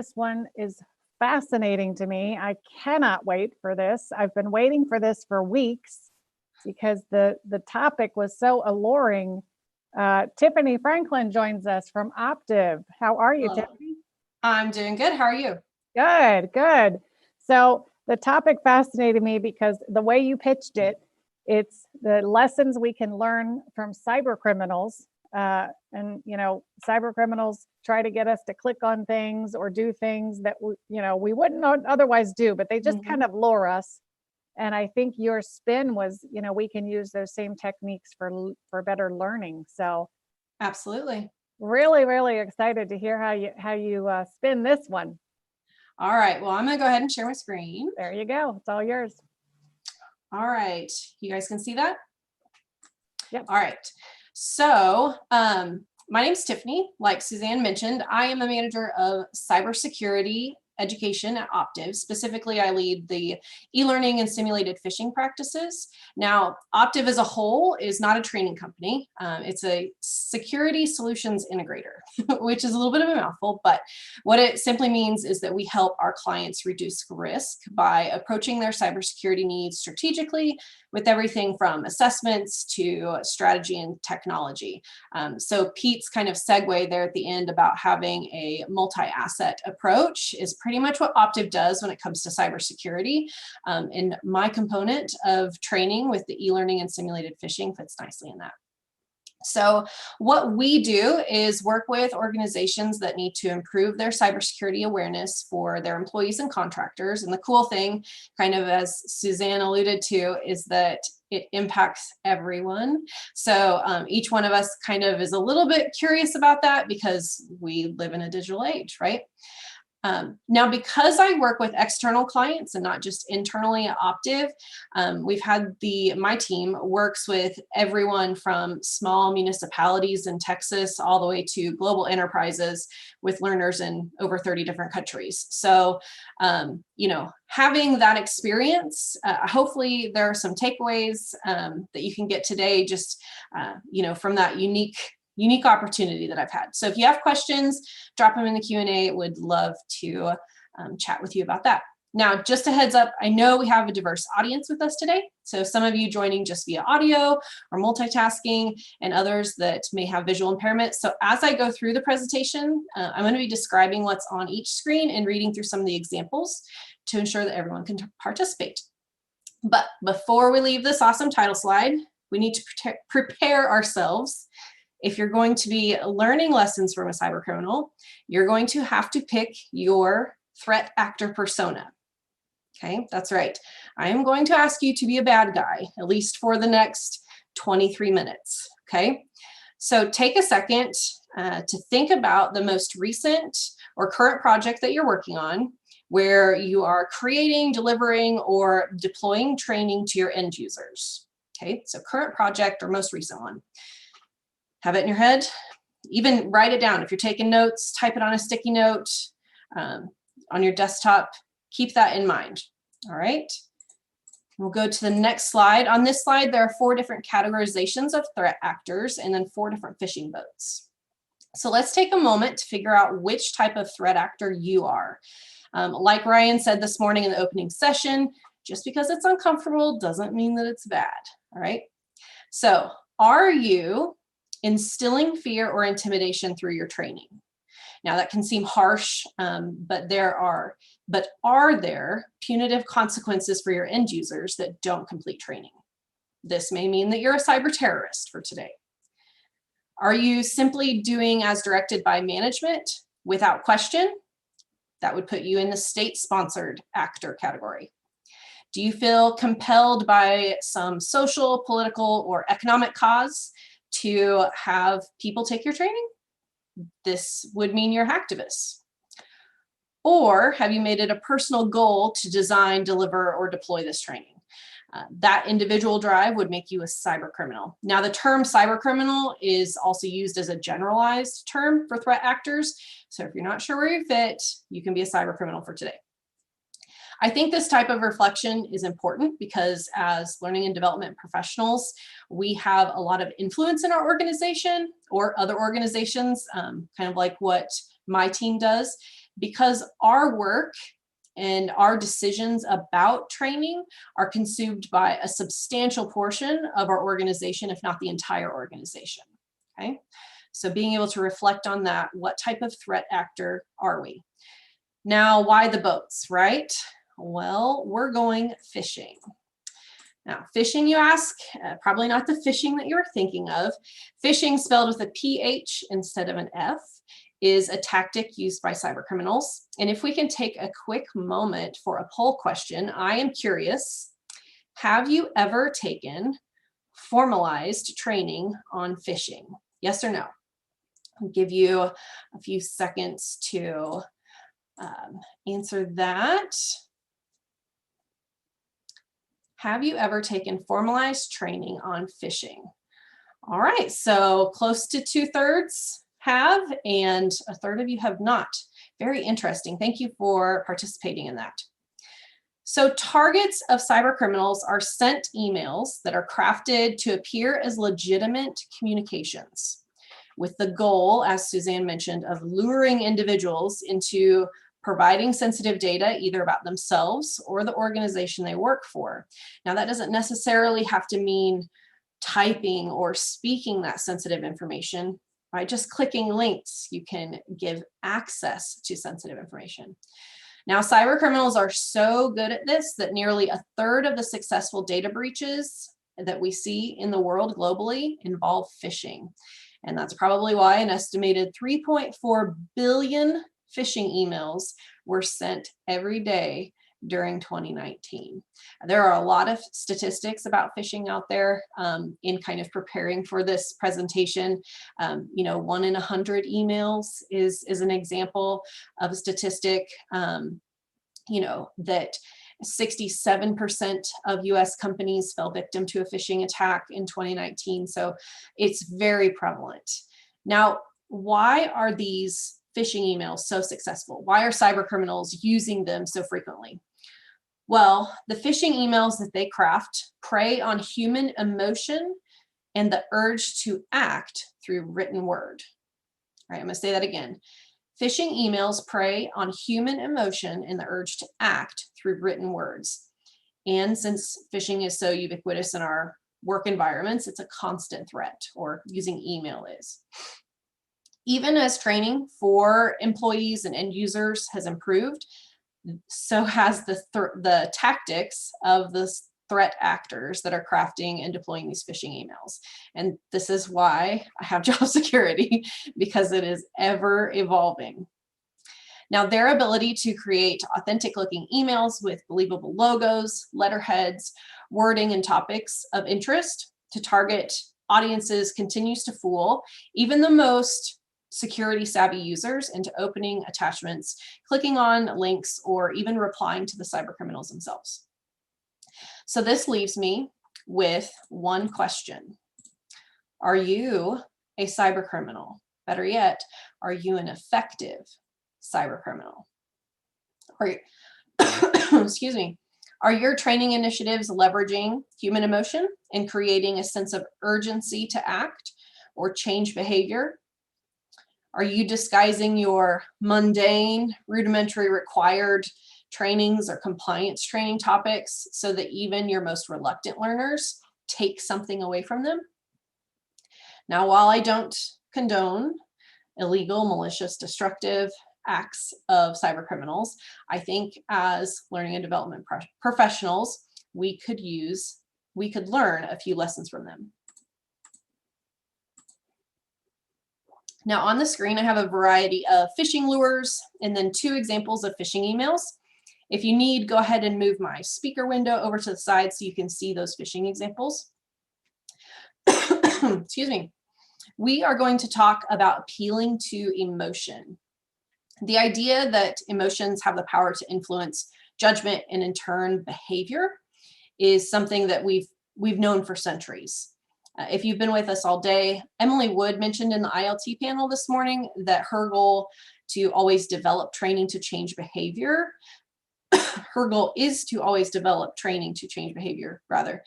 This one is fascinating to me. I cannot wait for this. I've been waiting for this for weeks because the topic was so alluring. Tiffany Franklin joins us from Optiv. How are you, Hello. Tiffany? I'm doing good. How are you? Good, good. So the topic fascinated me because the way you pitched it, it's the lessons we can learn from cyber criminals. And cyber criminals try to get us to click on things or do things that we wouldn't otherwise do, but they just kind of lure us. And I think your spin was, we can use those same techniques for better learning. So Absolutely. really, really excited to hear how you spin this one. All right. Well, I'm going to go ahead and share my screen. There you go. It's all yours. All right. You guys can see that? Yep. All right. So my name's Tiffany. Like Suzanne mentioned, I am the manager of cybersecurity education at Optiv. Specifically, I lead the e-learning and simulated phishing practices. Now, Optiv as a whole is not a training company. It's a security solutions integrator, which is a little bit of a mouthful, but what it simply means is that we help our clients reduce risk by approaching their cybersecurity needs strategically with everything from assessments to strategy and technology. So Pete's kind of segue there at the end about having a multi-asset approach is pretty much what Optiv does when it comes to cybersecurity. And my component of training with the e-learning and simulated phishing fits nicely in that. So what we do is work with organizations that need to improve their cybersecurity awareness for their employees and contractors. And the cool thing, kind of as Suzanne alluded to, is that it impacts everyone. So each one of us kind of is a little bit curious about that because we live in a digital age, right? Now, because I work with external clients and not just internally at Optiv, we've had my team works with everyone from small municipalities in Texas all the way to global enterprises with learners in over 30 different countries. So, having that experience, hopefully there are some takeaways that you can get today just, from that unique opportunity that I've had. So if you have questions, drop them in the Q&A. Would love to chat with you about that. Now, just a heads up, I know we have a diverse audience with us today. So some of you joining just via audio or multitasking and others that may have visual impairment. So as I go through the presentation, I'm going to be describing what's on each screen and reading through some of the examples to ensure that everyone can participate. But before we leave this awesome title slide, we need to prepare ourselves. If you're going to be learning lessons from a cyber criminal, you're going to have to pick your threat actor persona. Okay, that's right. I am going to ask you to be a bad guy, at least for the next 23 minutes. Okay, so take a second to think about the most recent or current project that you're working on where you are creating, delivering, or deploying training to your end users. Okay, so current project or most recent one. Have it in your head, even write it down. If you're taking notes, type it on a sticky note on your desktop, keep that in mind, all right? We'll go to the next slide. On this slide, there are 4 different categorizations of threat actors and then 4 different phishing boats. So let's take a moment to figure out which type of threat actor you are. Like Ryan said this morning in the opening session, just because it's uncomfortable doesn't mean that it's bad, all right? So are you instilling fear or intimidation through your training? Now that can seem harsh, but are there punitive consequences for your end users that don't complete training? This may mean that you're a cyber terrorist for today. Are you simply doing as directed by management without question? That would put you in the state-sponsored actor category. Do you feel compelled by some social, political, or economic cause to have people take your training? This would mean you're hacktivists. Or have you made it a personal goal to design, deliver, or deploy this training? That individual drive would make you a cyber criminal. Now, the term cyber criminal is also used as a generalized term for threat actors. So if you're not sure where you fit, you can be a cyber criminal for today. I think this type of reflection is important because as learning and development professionals, we have a lot of influence in our organization or other organizations, kind of like what my team does. because our work and our decisions about training are consumed by a substantial portion of our organization, if not the entire organization, okay? So being able to reflect on that, what type of threat actor are we? Now, why the boats, right? Well, we're going fishing. Now, phishing, you ask, probably not the fishing that you're thinking of. Phishing, spelled with a PH instead of an F, is a tactic used by cybercriminals. And if we can take a quick moment for a poll question, I am curious, have you ever taken formalized training on phishing? Yes or no? I'll give you a few seconds to answer that. Have you ever taken formalized training on phishing? All right, so close to 2/3 have, and a third of you have not. Very interesting. Thank you for participating in that. So targets of cyber criminals are sent emails that are crafted to appear as legitimate communications, with the goal, as Suzanne mentioned, of luring individuals into providing sensitive data either about themselves or the organization they work for. Now, that doesn't necessarily have to mean typing or speaking that sensitive information. By just clicking links, you can give access to sensitive information. Now, cyber criminals are so good at this that nearly a third of the successful data breaches that we see in the world globally involve phishing. And that's probably why an estimated 3.4 billion phishing emails were sent every day during 2019. There are a lot of statistics about phishing out there in kind of preparing for this presentation. 1 in 100 emails is an example of a statistic, that 67% of US companies fell victim to a phishing attack in 2019. So it's very prevalent. Now, why are these phishing emails so successful? Why are cyber criminals using them so frequently? Well, the phishing emails that they craft prey on human emotion and the urge to act through written word. All right, I'm gonna say that again. Phishing emails prey on human emotion and the urge to act through written words. And since phishing is so ubiquitous in our work environments, it's a constant threat, or using email is. Even as training for employees and end users has improved, so has the tactics of the threat actors that are crafting and deploying these phishing emails. And this is why I have job security, because it is ever evolving. Now, their ability to create authentic looking emails with believable logos, letterheads, wording, and topics of interest to target audiences continues to fool even the most security savvy users into opening attachments, clicking on links, or even replying to the cyber criminals themselves. So this leaves me with one question. Are you a cyber criminal? Better yet, are you an effective cyber criminal? Excuse me. Are your training initiatives leveraging human emotion and creating a sense of urgency to act or change behavior? Are you disguising your mundane, rudimentary required trainings or compliance training topics so that even your most reluctant learners take something away from them? Now, while I don't condone illegal, malicious, destructive acts of cyber criminals, I think as learning and development professionals, we could learn a few lessons from them. Now on the screen, I have a variety of phishing lures and then 2 examples of phishing emails. If you need, go ahead and move my speaker window over to the side so you can see those phishing examples. Excuse me. We are going to talk about appealing to emotion. The idea that emotions have the power to influence judgment and in turn behavior is something that we've known for centuries. If you've been with us all day, Emily Wood mentioned in the ILT panel this morning that her goal to always develop training to change behavior, her goal is to always develop training to change behavior, rather,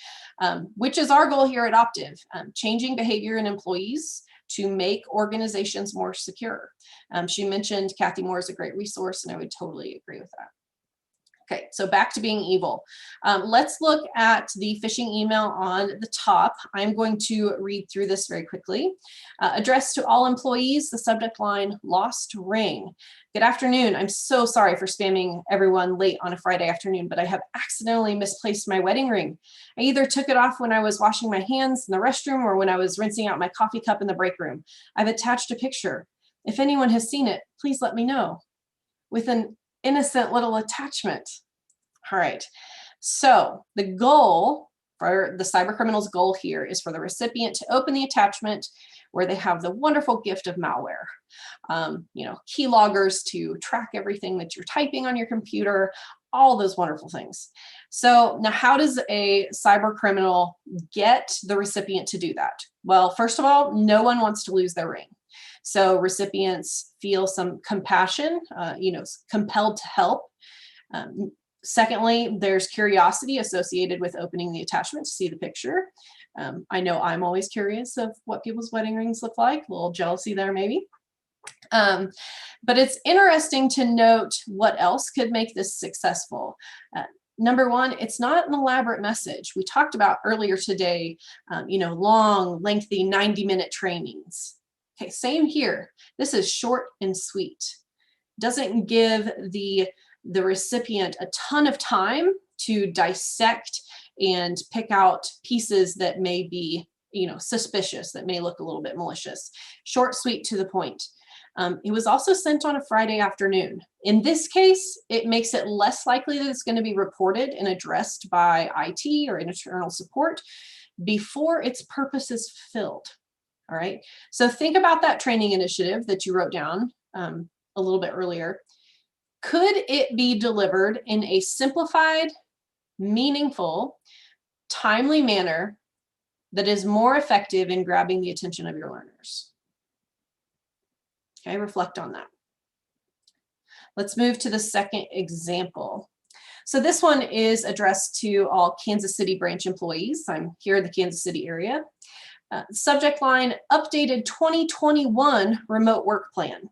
which is our goal here at Optiv, changing behavior in employees to make organizations more secure. She mentioned Kathy Moore is a great resource, and I would totally agree with that. Okay, so back to being evil. Let's look at the phishing email on the top. I'm going to read through this very quickly. Addressed to all employees, the subject line, lost ring. Good afternoon. I'm so sorry for spamming everyone late on a Friday afternoon, but I have accidentally misplaced my wedding ring. I either took it off when I was washing my hands in the restroom or when I was rinsing out my coffee cup in the break room. I've attached a picture. If anyone has seen it, please let me know. With an innocent little attachment. All right, so the goal for the cybercriminal's goal here is for the recipient to open the attachment where they have the wonderful gift of malware. Keyloggers to track everything that you're typing on your computer, all those wonderful things. So now how does a cybercriminal get the recipient to do that? Well, first of all, no one wants to lose their ring. So recipients feel some compassion, compelled to help. Secondly, there's curiosity associated with opening the attachment to see the picture. I know I'm always curious of what people's wedding rings look like, a little jealousy there maybe. But it's interesting to note what else could make this successful. Number one, it's not an elaborate message. We talked about earlier today, long, lengthy 90-minute trainings. Okay, same here. This is short and sweet. Doesn't give the recipient a ton of time to dissect and pick out pieces that may be, suspicious, that may look a little bit malicious. Short, sweet, to the point. It was also sent on a Friday afternoon. In this case, it makes it less likely that it's going to be reported and addressed by IT or internal support before its purpose is fulfilled. All right. So think about that training initiative that you wrote down a little bit earlier. Could it be delivered in a simplified, meaningful, timely manner that is more effective in grabbing the attention of your learners? Okay, reflect on that. Let's move to the second example. So this one is addressed to all Kansas City branch employees. I'm here in the Kansas City area. Subject line, updated 2021 remote work plan.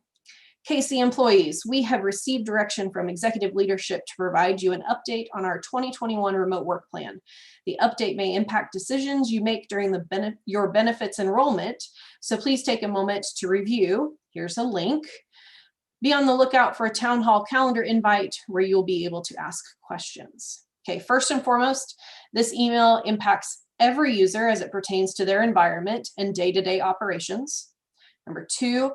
KC employees, we have received direction from executive leadership to provide you an update on our 2021 remote work plan. The update may impact decisions you make during your benefits enrollment, so please take a moment to review. Here's a link. Be on the lookout for a town hall calendar invite where you'll be able to ask questions. Okay, first and foremost, this email impacts every user as it pertains to their environment and day-to-day operations. Number two,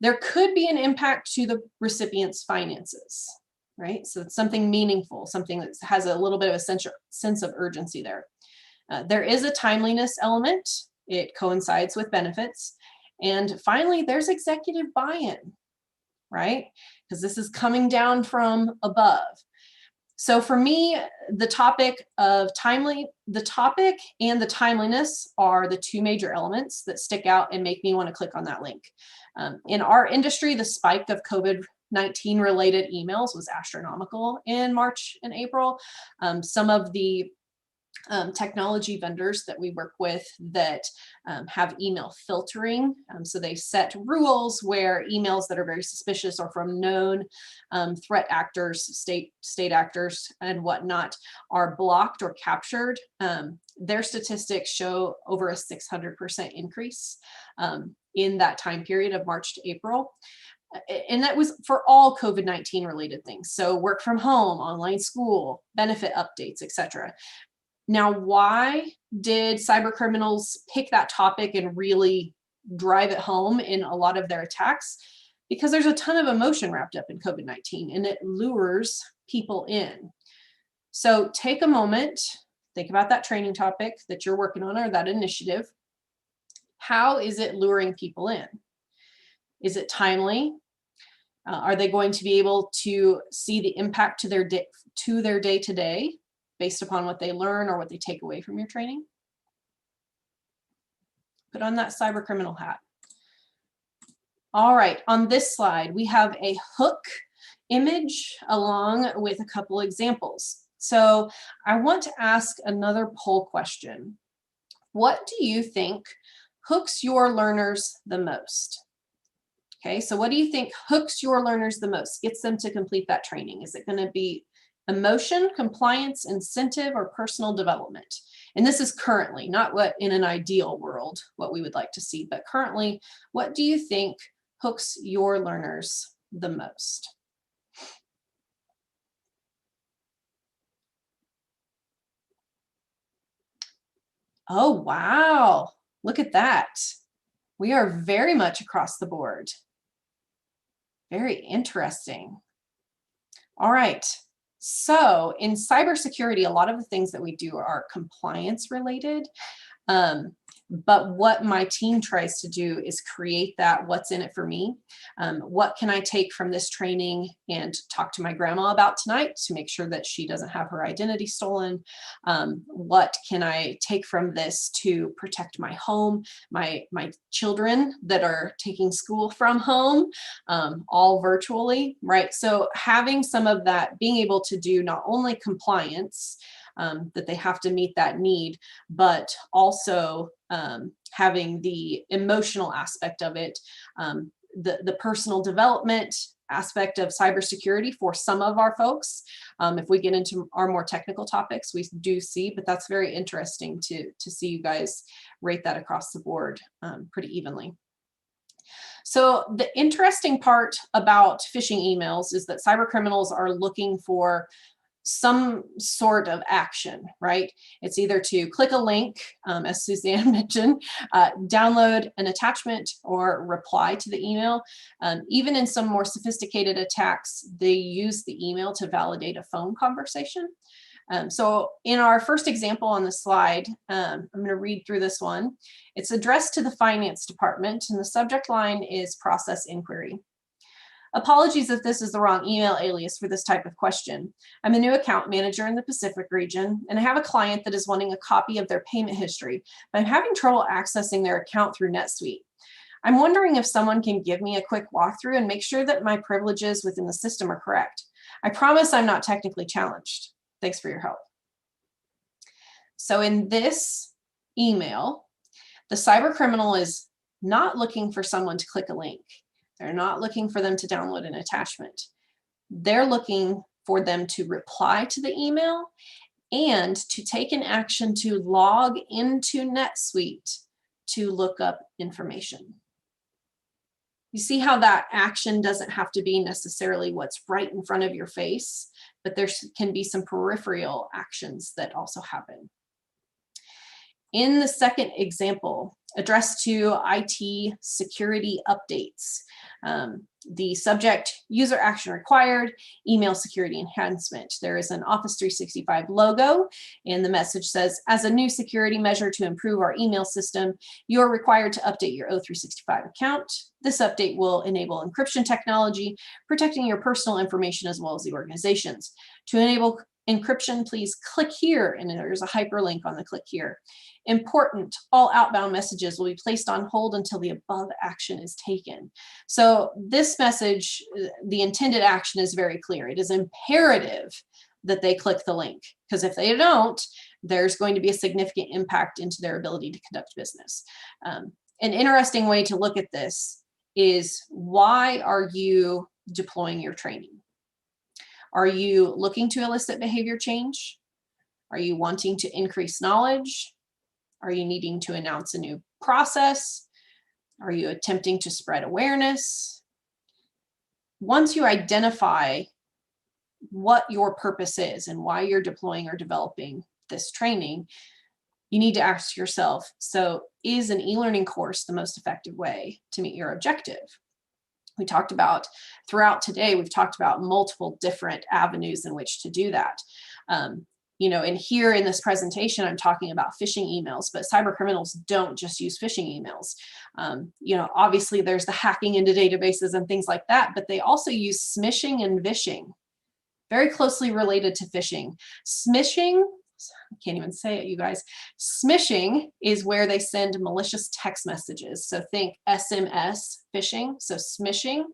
there could be an impact to the recipient's finances, right? So it's something meaningful, something that has a little bit of a sense of urgency there. There is a timeliness element. It coincides with benefits. And finally, there's executive buy-in, right? Because this is coming down from above. So for me, the topic and the timeliness are the two major elements that stick out and make me want to click on that link. In our industry, the spike of COVID-19 related emails was astronomical in March and April. Some of the technology vendors that we work with that have email filtering. So they set rules where emails that are very suspicious or from known threat actors, state actors and whatnot are blocked or captured. Their statistics show over a 600% increase in that time period of March to April. And that was for all COVID-19 related things. So work from home, online school, benefit updates, etc. Now, why did cybercriminals pick that topic and really drive it home in a lot of their attacks? Because there's a ton of emotion wrapped up in COVID-19 and it lures people in. So take a moment, think about that training topic that you're working on or that initiative. How is it luring people in? Is it timely? Are they going to be able to see the impact to their day-to-day based upon what they learn or what they take away from your training? Put on that cybercriminal hat. All right, on this slide, we have a hook image along with a couple examples. So I want to ask another poll question. What do you think hooks your learners the most? Okay, so what do you think hooks your learners the most, gets them to complete that training? Is it going to be emotion, compliance, incentive, or personal development? And this is currently, not what in an ideal world, what we would like to see, but currently, what do you think hooks your learners the most? Oh, wow. Look at that. We are very much across the board. Very interesting. All right. So in cybersecurity, a lot of the things that we do are compliance related. But what my team tries to do is create that what's in it for me. What can I take from this training and talk to my grandma about tonight to make sure that she doesn't have her identity stolen? What can I take from this to protect my home, my children that are taking school from home, all virtually, right? So having some of that, being able to do not only compliance, that they have to meet that need, but also having the emotional aspect of it, the personal development aspect of cybersecurity for some of our folks. If we get into our more technical topics, we do see, but that's very interesting to see you guys rate that across the board pretty evenly. So the interesting part about phishing emails is that cybercriminals are looking for some sort of action, right? It's either to click a link, as Suzanne mentioned, download an attachment, or reply to the email. Even in some more sophisticated attacks, they use the email to validate a phone conversation. So in our first example on the slide, I'm going to read through this one. It's addressed to the finance department, and the subject line is process inquiry. Apologies if this is the wrong email alias for this type of question. I'm a new account manager in the Pacific region, and I have a client that is wanting a copy of their payment history, but I'm having trouble accessing their account through NetSuite. I'm wondering if someone can give me a quick walkthrough and make sure that my privileges within the system are correct. I promise I'm not technically challenged. Thanks for your help. So in this email, the cybercriminal is not looking for someone to click a link. They're not looking for them to download an attachment. They're looking for them to reply to the email and to take an action to log into NetSuite to look up information. You see how that action doesn't have to be necessarily what's right in front of your face, but there can be some peripheral actions that also happen. In the second example, addressed to IT security updates, the subject, user action required, email security enhancement. There is an Office 365 logo, and the message says, as a new security measure to improve our email system, you are required to update your O365 account. This update will enable encryption technology, protecting your personal information as well as the organization's. To enable encryption, please click here, and there's a hyperlink on the click here. Important, all outbound messages will be placed on hold until the above action is taken. So this message, the intended action is very clear. It is imperative that they click the link, because if they don't, there's going to be a significant impact into their ability to conduct business. An interesting way to look at this is, why are you deploying your training? Are you looking to elicit behavior change? Are you wanting to increase knowledge? Are you needing to announce a new process? Are you attempting to spread awareness? Once you identify what your purpose is and why you're deploying or developing this training, you need to ask yourself, so is an e-learning course the most effective way to meet your objective? We talked about, throughout today, we've talked about multiple different avenues in which to do that. You know, and here in this presentation, I'm talking about phishing emails, but cybercriminals don't just use phishing emails. You know, obviously there's the hacking into databases and things like that, but they also use smishing and vishing, very closely related to phishing. Smishing, I can't even say it, you guys. Smishing is where they send malicious text messages. So think SMS phishing, so smishing.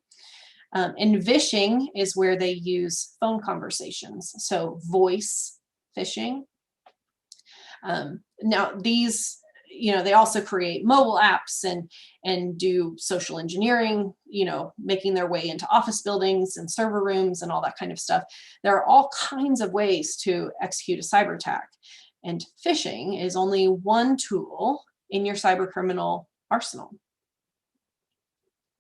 And vishing is where they use phone conversations. So voice phishing. Now these, they also create mobile apps and do social engineering, making their way into office buildings and server rooms and all that kind of stuff. There are all kinds of ways to execute a cyber attack. And phishing is only one tool in your cybercriminal arsenal,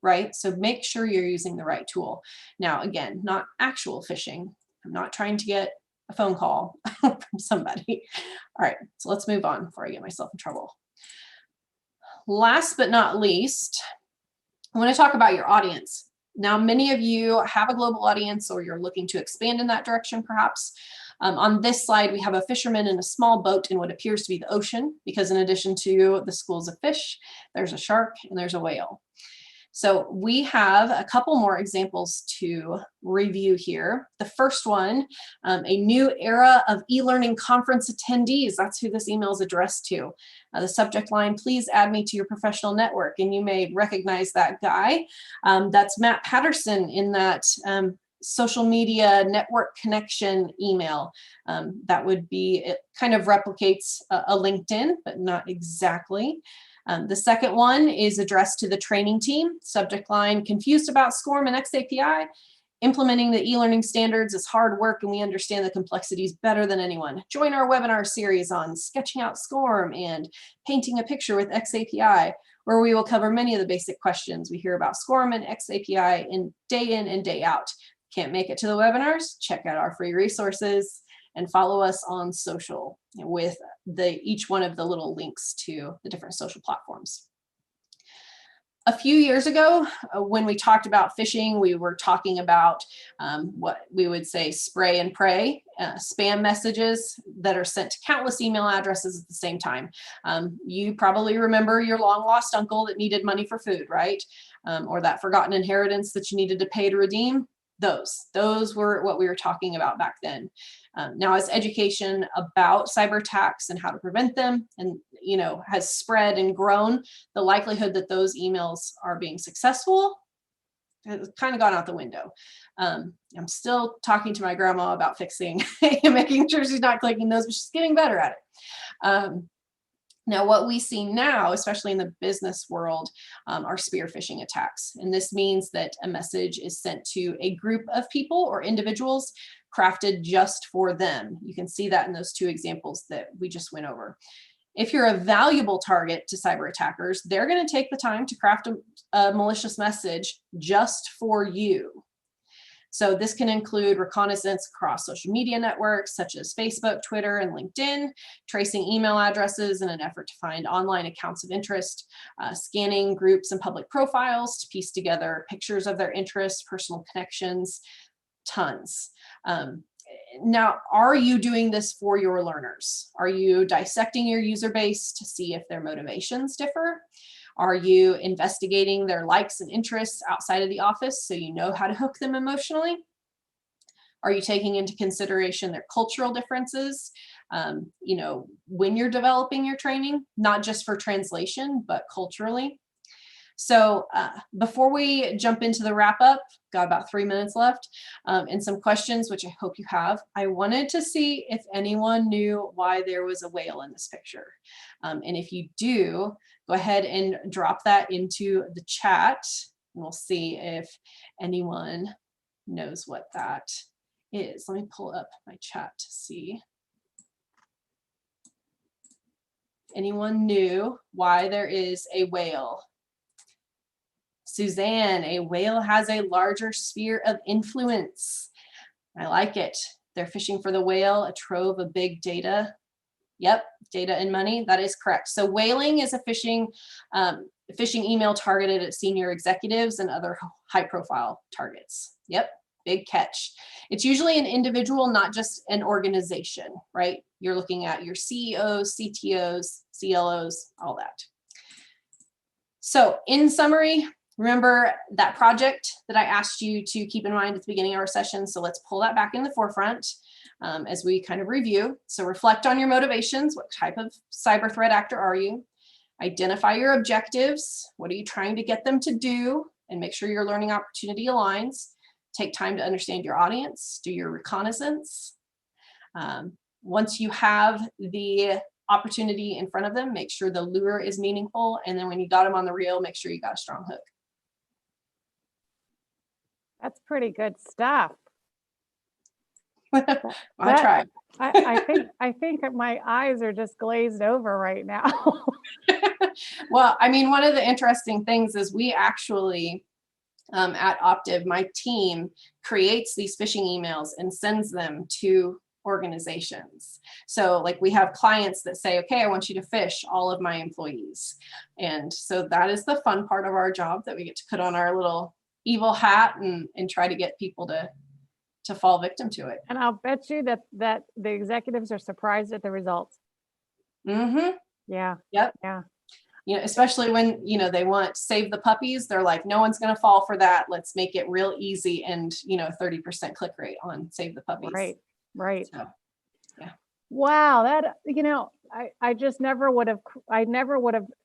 right? So make sure you're using the right tool. Now, again, not actual phishing. I'm not trying to get a phone call from somebody. All right, so let's move on before I get myself in trouble. Last but not least, I want to talk about your audience. Now, many of you have a global audience, or you're looking to expand in that direction, perhaps. On this slide, we have a fisherman in a small boat in what appears to be the ocean, because in addition to the schools of fish, there's a shark and there's a whale. So we have a couple more examples to review here. The first one, a new era of e-learning conference attendees. That's who this email is addressed to. The subject line, please add me to your professional network. And you may recognize that guy. That's Matt Patterson in that social media network connection email. That would be, it kind of replicates a LinkedIn, but not exactly. The second one is addressed to the training team. Subject line, confused about SCORM and XAPI. Implementing the e-learning standards is hard work and we understand the complexities better than anyone. Join our webinar series on sketching out SCORM and painting a picture with XAPI, where we will cover many of the basic questions we hear about SCORM and XAPI in and day out. Can't make it to the webinars? Check out our free resources and follow us on social with each one of the little links to the different social platforms. A few years ago, when we talked about phishing, we were talking about what we would say spray and pray, spam messages that are sent to countless email addresses at the same time. You probably remember your long lost uncle that needed money for food, right? Or that forgotten inheritance that you needed to pay to redeem. Those were what we were talking about back then. Now, as education about cyber attacks and how to prevent them, and has spread and grown, the likelihood that those emails are being successful has kind of gone out the window. I'm still talking to my grandma about fixing and making sure she's not clicking those, but she's getting better at it. Now, what we see now, especially in the business world, are spearfishing attacks. And this means that a message is sent to a group of people or individuals crafted just for them. You can see that in those two examples that we just went over. If you're a valuable target to cyber attackers, they're going to take the time to craft a malicious message just for you. So this can include reconnaissance across social media networks such as Facebook, Twitter, and LinkedIn, tracing email addresses in an effort to find online accounts of interest, scanning groups and public profiles to piece together pictures of their interests, personal connections, tons. Now, are you doing this for your learners? Are you dissecting your user base to see if their motivations differ? Are you investigating their likes and interests outside of the office so you know how to hook them emotionally? Are you taking into consideration their cultural differences? When you're developing your training, not just for translation, but culturally. So before we jump into the wrap up, got about 3 minutes left, and some questions, which I hope you have. I wanted to see if anyone knew why there was a whale in this picture. And if you do, go ahead and drop that into the chat. And we'll see if anyone knows what that is. Let me pull up my chat to see. Anyone knew why there is a whale? Suzanne, a whale has a larger sphere of influence. I like it. They're fishing for the whale, a trove of big data. Yep, data and money, that is correct. So whaling is a phishing email targeted at senior executives and other high profile targets. Yep, big catch. It's usually an individual, not just an organization, right? You're looking at your CEOs, CTOs, CLOs, all that. So in summary, remember that project that I asked you to keep in mind at the beginning of our session. So let's pull that back in the forefront as we kind of review. So reflect on your motivations. What type of cyber threat actor are you? Identify your objectives. What are you trying to get them to do? And make sure your learning opportunity aligns. Take time to understand your audience. Do your reconnaissance. Once you have the opportunity in front of them, make sure the lure is meaningful. And then when you got them on the reel, make sure you got a strong hook. That's pretty good stuff. I try. I think my eyes are just glazed over right now. Well, I mean, one of the interesting things is we actually, at Optiv, my team creates these phishing emails and sends them to organizations. So like we have clients that say, okay, I want you to phish all of my employees. And so that is the fun part of our job, that we get to put on our little evil hat and try to get people to fall victim to it. And I'll bet you that the executives are surprised at the results. Mm-hmm. Yeah. Yep. Yeah. You know, especially when, you know, they want save the puppies. They're like, no one's going to fall for that. Let's make it real easy. And, you know, 30% click rate on save the puppies. Right. Right. So, yeah. Wow. That, you know, I just never would have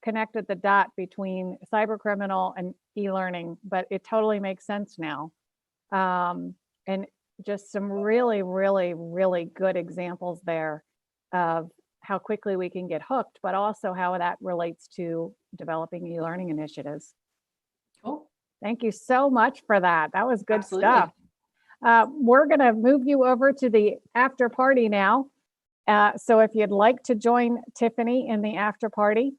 connected the dot between cybercriminal and e-learning, but it totally makes sense now. And just some really, really, really good examples there of how quickly we can get hooked, but also how that relates to developing e-learning initiatives. Cool. Thank you so much for that. That was good Absolutely. stuff. We're going to move you over to the after party now. So if you'd like to join Tiffany in the after party,